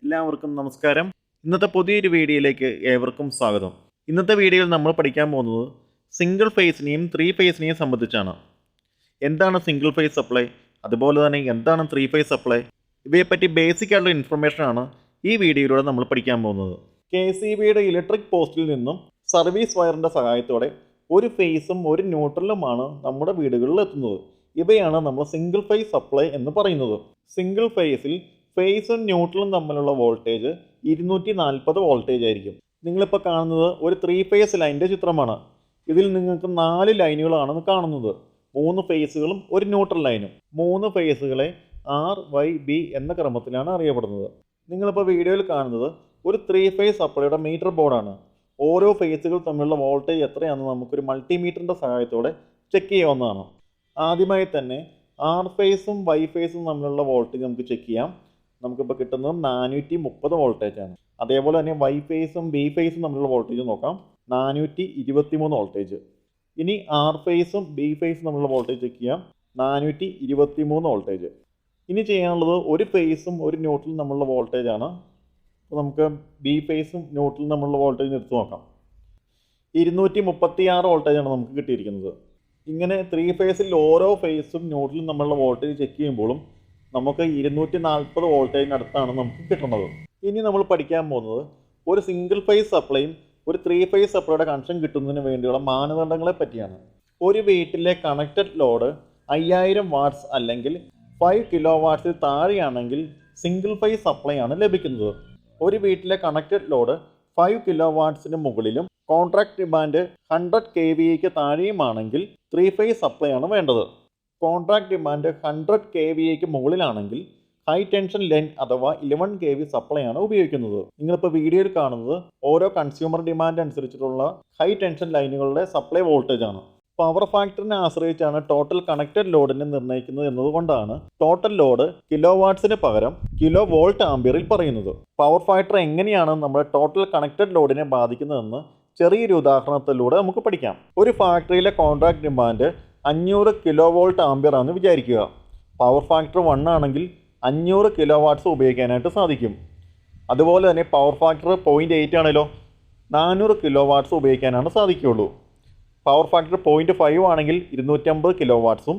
എല്ലാവർക്കും നമസ്കാരം. ഇന്നത്തെ പുതിയൊരു വീഡിയോയിലേക്ക് ഏവർക്കും സ്വാഗതം. ഇന്നത്തെ വീഡിയോയിൽ നമ്മൾ പഠിക്കാൻ പോകുന്നത് സിംഗിൾ ഫേസിനെയും ത്രീ ഫേസിനെയും സംബന്ധിച്ചാണ്. എന്താണ് സിംഗിൾ ഫേസ് സപ്ലൈ, അതുപോലെ തന്നെ എന്താണ് ത്രീ ഫേസ് സപ്ലൈ, ഇവയെപ്പറ്റി ബേസിക് ആയിട്ടുള്ള ഇൻഫർമേഷനാണ് ഈ വീഡിയോയിലൂടെ നമ്മൾ പഠിക്കാൻ പോകുന്നത്. KSEBയുടെ ഇലക്ട്രിക് പോസ്റ്റിൽ നിന്നും സർവീസ് വയറിൻ്റെ സഹായത്തോടെ ഒരു ഫേസും ഒരു ന്യൂട്രലുമാണ് നമ്മുടെ വീടുകളിൽ എത്തുന്നത്. ഇവയാണ് നമ്മൾ സിംഗിൾ ഫേസ് സപ്ലൈ എന്ന് പറയുന്നത്. സിംഗിൾ ഫേസിൽ ഫേസും ന്യൂട്രലും തമ്മിലുള്ള വോൾട്ടേജ് 240 വോൾട്ടേജ് ആയിരിക്കും. നിങ്ങളിപ്പോൾ കാണുന്നത് ഒരു ത്രീ ഫേസ് ലൈനിൻ്റെ ചിത്രമാണ്. ഇതിൽ നിങ്ങൾക്ക് 4 ലൈനുകളാണ് കാണുന്നത്. 3 ഫേസുകളും ഒരു ന്യൂട്രൽ ലൈനും. 3 ഫേസുകളെ RYB എന്ന ക്രമത്തിലാണ് അറിയപ്പെടുന്നത്. നിങ്ങളിപ്പോൾ വീഡിയോയിൽ കാണുന്നത് ഒരു ത്രീ ഫേസ് സപ്ലൈയുടെ മീറ്റർ ബോർഡാണ്. ഓരോ ഫേസുകൾ തമ്മിലുള്ള വോൾട്ടേജ് എത്രയാണെന്ന് നമുക്കൊരു മൾട്ടിമീറ്ററിൻ്റെ സഹായത്തോടെ ചെക്ക് ചെയ്യാവുന്നതാണ്. ആദ്യമായി തന്നെ R ഫേസും Y ഫേസും തമ്മിലുള്ള വോൾട്ടേജ് നമുക്ക് ചെക്ക് ചെയ്യാം. നമുക്കിപ്പോൾ കിട്ടുന്നത് 430 വോൾട്ടേജാണ്. അതേപോലെ തന്നെ Y ഫേസും B ഫേസും തമ്മിലുള്ള വോൾട്ടേജ് നോക്കാം, 423 വോൾട്ടേജ്. ഇനി R ഫേസും B ഫേസും തമ്മിലുള്ള വോൾട്ടേജ് ചെക്ക് ചെയ്യാം, 423 വോൾട്ടേജ്. ഇനി ചെയ്യാനുള്ളത് ഒരു ഫേസും ഒരു ന്യൂട്രലും തമ്മിലുള്ള വോൾട്ടേജാണ്. അപ്പോൾ നമുക്ക് B ഫേസും ന്യൂട്രലും തമ്മിലുള്ള വോൾട്ടേജ് എടുത്ത് നോക്കാം. 236 വോൾട്ടേജാണ് നമുക്ക് കിട്ടിയിരിക്കുന്നത്. ഇങ്ങനെ ത്രീ ഫേസിൽ ഓരോ ഫേസും ന്യൂട്രലും തമ്മിലുള്ള വോൾട്ടേജ് ചെക്ക് ചെയ്യുമ്പോഴും നമുക്ക് 240 വോൾട്ടേജിനടുത്താണ് നമുക്ക് കിട്ടുന്നത്. ഇനി നമ്മൾ പഠിക്കാൻ പോകുന്നത് ഒരു സിംഗിൾ ഫേസ് സപ്ലൈയും ഒരു ത്രീ ഫേസ് സപ്ലൈയുടെ കണക്ഷൻ കിട്ടുന്നതിന് വേണ്ടിയുള്ള മാനദണ്ഡങ്ങളെ പറ്റിയാണ്. ഒരു വീട്ടിലെ കണക്റ്റഡ് ലോഡ് 5000 വാട്ട്സ് അല്ലെങ്കിൽ 5 കിലോ വാട്ട്സിൽ താഴെയാണെങ്കിൽ സിംഗിൾ ഫേസ് സപ്ലൈ ആണ് ലഭിക്കുന്നത്. ഒരു വീട്ടിലെ കണക്റ്റഡ് ലോഡ് 5 കിലോ വാട്ട്സിന് മുകളിലും കോൺട്രാക്ട് ഡിമാൻഡ് 100 kVAയ്ക്ക് താഴെയുമാണെങ്കിൽ ത്രീ ഫേസ് സപ്ലൈ ആണ് വേണ്ടത്. കോൺട്രാക്ട് ഡിമാൻഡ് 100 kVAയ്ക്ക് മുകളിലാണെങ്കിൽ ഹൈ ടെൻഷൻ ലൈൻ അഥവാ 11 kV സപ്ലൈ ആണ് ഉപയോഗിക്കുന്നത്. നിങ്ങളിപ്പോൾ വീഡിയോയിൽ കാണുന്നത് ഓരോ കൺസ്യൂമർ ഡിമാൻഡ് അനുസരിച്ചിട്ടുള്ള ഹൈ ടെൻഷൻ ലൈനുകളുടെ സപ്ലൈ വോൾട്ടേജ് ആണ്. പവർ ഫാക്ടറിനെ ആശ്രയിച്ചാണ് ടോട്ടൽ കണക്റ്റഡ് ലോഡിനെ നിർണ്ണയിക്കുന്നത് എന്നതുകൊണ്ടാണ് ടോട്ടൽ ലോഡ് കിലോ വാട്ട്സിന് പകരം കിലോ വോൾട്ട് ആംപിയറിൽ പറയുന്നത്. പവർ ഫാക്ടർ എങ്ങനെയാണ് നമ്മുടെ ടോട്ടൽ കണക്റ്റഡ് ലോഡിനെ ബാധിക്കുന്നതെന്ന് ചെറിയൊരു ഉദാഹരണത്തിലൂടെ നമുക്ക് പഠിക്കാം. ഒരു ഫാക്ടറിയിലെ contract demand 500 kilo volt ampere ആണെന്ന് വിചാരിക്കുക. പവർ ഫാക്ടർ 1 ആണെങ്കിൽ 500 കിലോ വാട്ട്സ് ഉപയോഗിക്കാനായിട്ട് സാധിക്കും. അതുപോലെ തന്നെ പവർ ഫാക്ടർ 0.8 ആണല്ലോ, 400 കിലോ വാട്ട്സ് ഉപയോഗിക്കാനാണ് സാധിക്കുകയുള്ളൂ. പവർ ഫാക്ടർ 0.5 ആണെങ്കിൽ 250 കിലോ വാട്ട്സും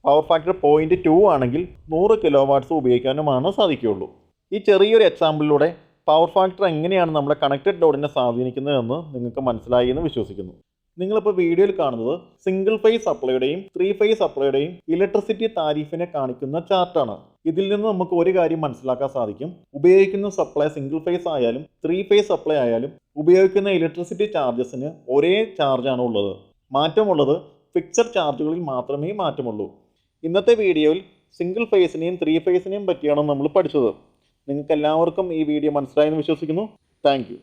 പവർ ഫാക്ടർ 0.2 ആണെങ്കിൽ 100 കിലോ വാട്ട്സും ഉപയോഗിക്കാനുമാണ് സാധിക്കുകയുള്ളൂ. ഈ ചെറിയൊരു എക്സാമ്പിളിലൂടെ പവർ ഫാക്ടർ എങ്ങനെയാണ് നമ്മുടെ കണക്റ്റഡ് ലോഡിനെ സ്വാധീനിക്കുന്നതെന്ന് നിങ്ങൾക്ക് മനസ്സിലായി എന്ന് വിശ്വസിക്കുന്നു. നിങ്ങളിപ്പോൾ വീഡിയോയിൽ കാണുന്നത് സിംഗിൾ ഫേസ് സപ്ലൈയുടെയും ത്രീ ഫേസ് സപ്ലൈയുടെയും ഇലക്ട്രിസിറ്റി താരിഫിനെ കാണിക്കുന്ന ചാർട്ടാണ്. ഇതിൽ നിന്ന് നമുക്ക് ഒരു കാര്യം മനസ്സിലാക്കാൻ സാധിക്കും. ഉപയോഗിക്കുന്ന സപ്ലൈ സിംഗിൾ ഫേസ് ആയാലും ത്രീ ഫേസ് സപ്ലൈ ആയാലും ഉപയോഗിക്കുന്ന ഇലക്ട്രിസിറ്റി ചാർജസിന് ഒരേ ചാർജാണ് ഉള്ളത്. മാറ്റമുള്ളത് ഫിക്സഡ് ചാർജുകളിൽ മാത്രമേ മാറ്റമുള്ളൂ. ഇന്നത്തെ വീഡിയോയിൽ സിംഗിൾ ഫേസിനെയും ത്രീ ഫേസിനെയും പറ്റിയാണ് നമ്മൾ പഠിച്ചത്. നിങ്ങൾക്ക് എല്ലാവർക്കും ഈ വീഡിയോ മനസ്സിലായെന്ന് വിശ്വസിക്കുന്നു. Thank you.